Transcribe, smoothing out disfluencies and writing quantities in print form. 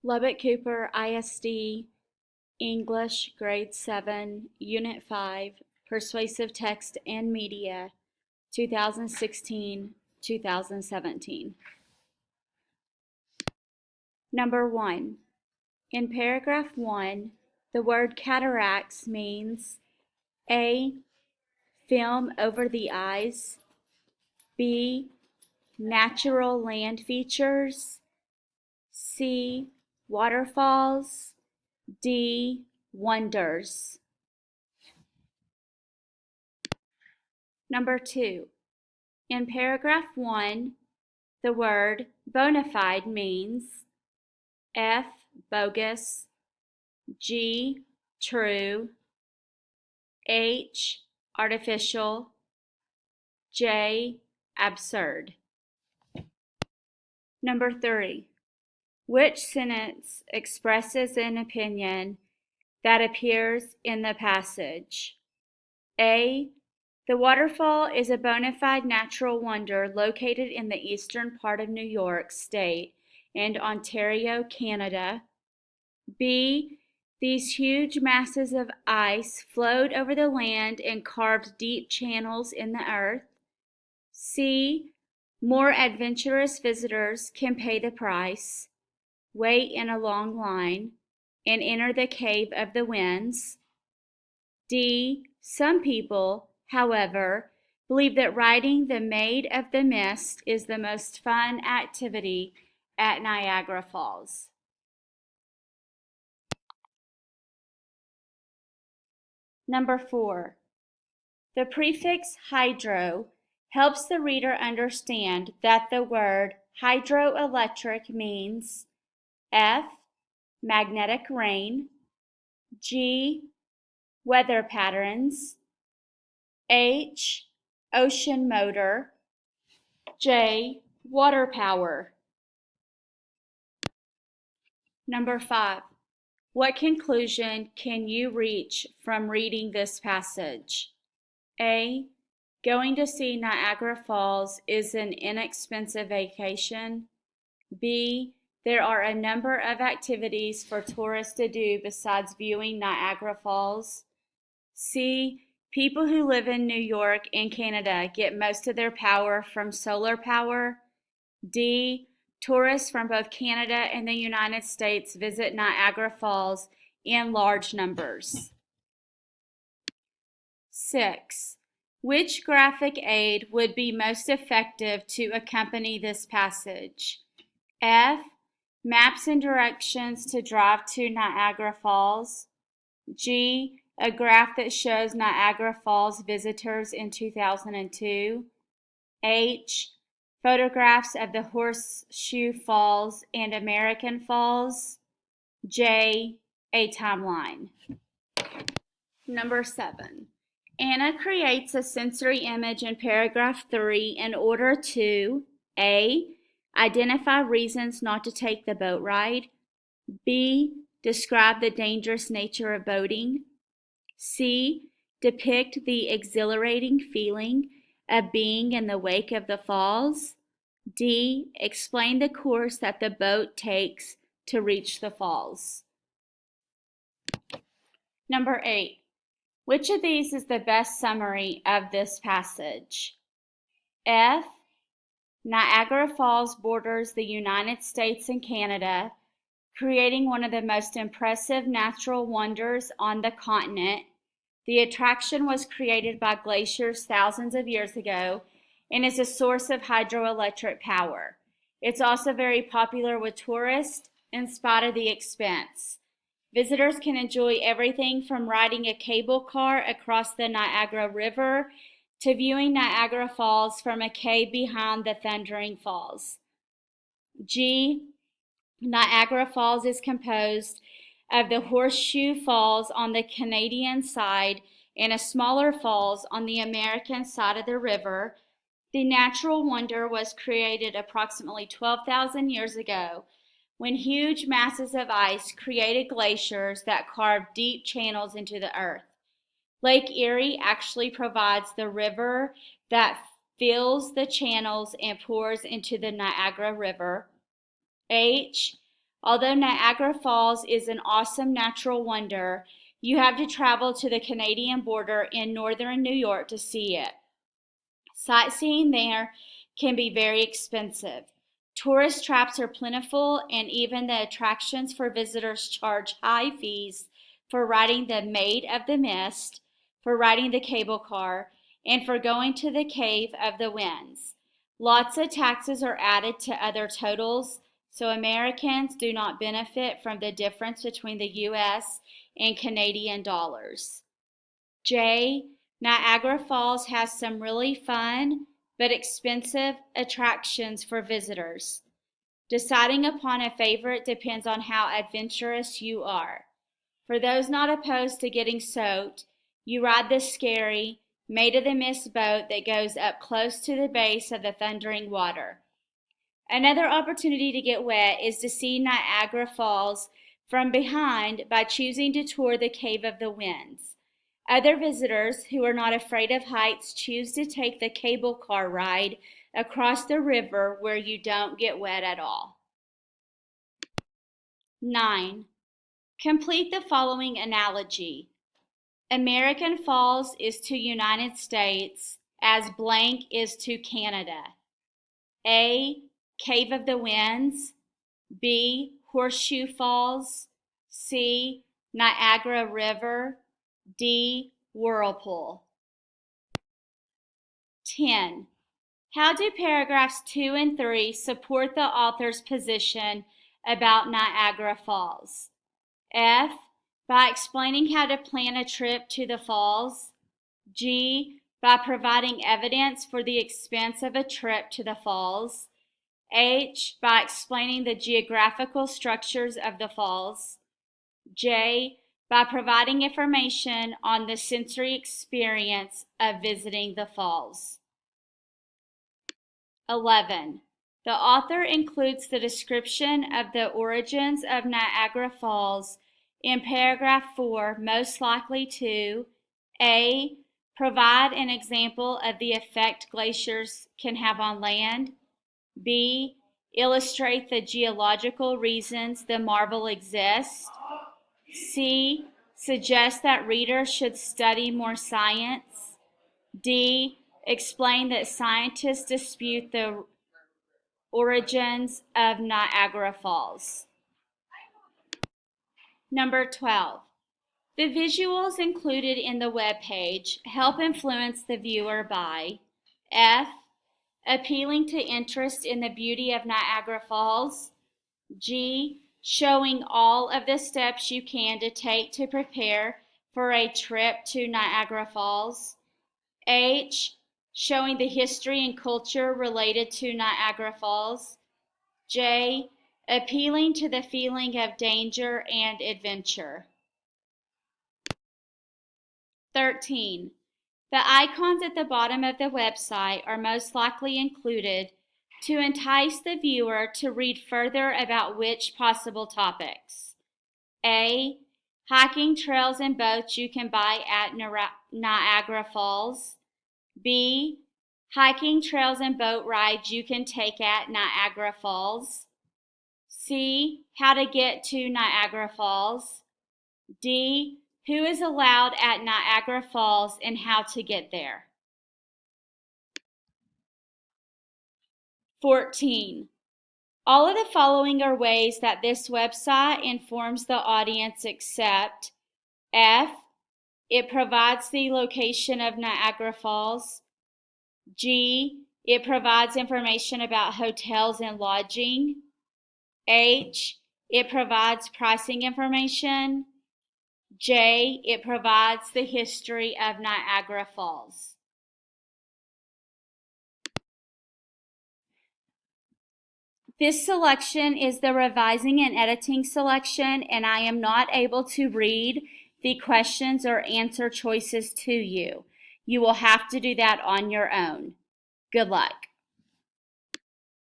Lubbock Cooper ISD English Grade 7 Unit 5 Persuasive Text and Media 2016-2017. Number 1. In paragraph 1, the word cataracts means A. Film over the eyes, B. Natural land features, C. Waterfalls, D. Wonders. Number 2. In paragraph 1, the word bona fide means F. Bogus, G. True, H. Artificial, J. Absurd. Number 3. Which sentence expresses an opinion that appears in the passage? A. The waterfall is a bona fide natural wonder located in the eastern part of New York State and Ontario, Canada. B. These huge masses of ice flowed over the land and carved deep channels in the earth. C. More adventurous visitors can pay the price, wait in a long line, and enter the cave of the winds. D. Some people, however, believe that riding the Maid of the Mist is the most fun activity at Niagara Falls. Number 4. The prefix hydro helps the reader understand that the word hydroelectric means F. Magnetic rain, G. Weather patterns, H. Ocean motor, J. Water power. Number 5. What conclusion can you reach from reading this passage? A. Going to see Niagara Falls is an inexpensive vacation. B. There are a number of activities for tourists to do besides viewing Niagara Falls. C. People who live in New York and Canada get most of their power from solar power. D. Tourists from both Canada and the United States visit Niagara Falls in large numbers. 6. Which graphic aid would be most effective to accompany this passage? F. Maps and directions to drive to Niagara Falls. G. A graph that shows Niagara Falls visitors in 2002. H. Photographs of the Horseshoe Falls and American Falls. J. A timeline. Number 7. Anna creates a sensory image in paragraph 3 in order to A. Identify reasons not to take the boat ride. B. Describe the dangerous nature of boating. C. Depict the exhilarating feeling of being in the wake of the falls. D. Explain the course that the boat takes to reach the falls. Number 8. Which of these is the best summary of this passage? F. Niagara Falls borders the United States and Canada, creating one of the most impressive natural wonders on the continent. The attraction was created by glaciers thousands of years ago and is a source of hydroelectric power. It's also very popular with tourists in spite of the expense. Visitors can enjoy everything from riding a cable car across the Niagara River to viewing Niagara Falls from a cave behind the Thundering Falls. G. Niagara Falls is composed of the Horseshoe Falls on the Canadian side and a smaller falls on the American side of the river. The natural wonder was created approximately 12,000 years ago when huge masses of ice created glaciers that carved deep channels into the earth. Lake Erie actually provides the river that fills the channels and pours into the Niagara River. H. Although Niagara Falls is an awesome natural wonder, you have to travel to the Canadian border in northern New York to see it. Sightseeing there can be very expensive. Tourist traps are plentiful, and even the attractions for visitors charge high fees for riding the Maid of the Mist, for riding the cable car, and for going to the Cave of the Winds. Lots of taxes are added to other totals, so Americans do not benefit from the difference between the US and Canadian dollars. J. Niagara Falls has some really fun but expensive attractions for visitors. Deciding upon a favorite depends on how adventurous you are. For those not opposed to getting soaked, you ride the scary Maid of the Mist boat that goes up close to the base of the thundering water. Another opportunity to get wet is to see Niagara Falls from behind by choosing to tour the Cave of the Winds. Other visitors who are not afraid of heights choose to take the cable car ride across the river where you don't get wet at all. 9. Complete the following analogy. American Falls is to United States as blank is to Canada. A. Cave of the Winds. B. Horseshoe Falls. C. Niagara River. D. Whirlpool. 10. How do paragraphs 2 and 3 support the author's position about Niagara Falls? F. By explaining how to plan a trip to the falls. G. By providing evidence for the expense of a trip to the falls. H. By explaining the geographical structures of the falls. J. By providing information on the sensory experience of visiting the falls. 11. The author includes the description of the origins of Niagara Falls in paragraph 4, most likely to A. Provide an example of the effect glaciers can have on land. B. Illustrate the geological reasons the marvel exists. C. Suggest that readers should study more science. D. Explain that scientists dispute the origins of Niagara Falls. Number 12. The visuals included in the web page help influence the viewer by F. Appealing to interest in the beauty of Niagara Falls. G. Showing all of the steps you can to take to prepare for a trip to Niagara Falls. H. Showing the history and culture related to Niagara Falls. J. Appealing to the feeling of danger and adventure. 13. The icons at the bottom of the website are most likely included to entice the viewer to read further about which possible topics. A. Hiking trails and boats you can buy at Niagara Falls. B. Hiking trails and boat rides you can take at Niagara Falls. C. How to get to Niagara Falls. D. Who is allowed at Niagara Falls and how to get there. 14. All of the following are ways that this website informs the audience except F. It provides the location of Niagara Falls. G. It provides information about hotels and lodging. H. It provides pricing information. J. It provides the history of Niagara Falls. This selection is the revising and editing selection, and I am not able to read the questions or answer choices to you. You will have to do that on your own. Good luck.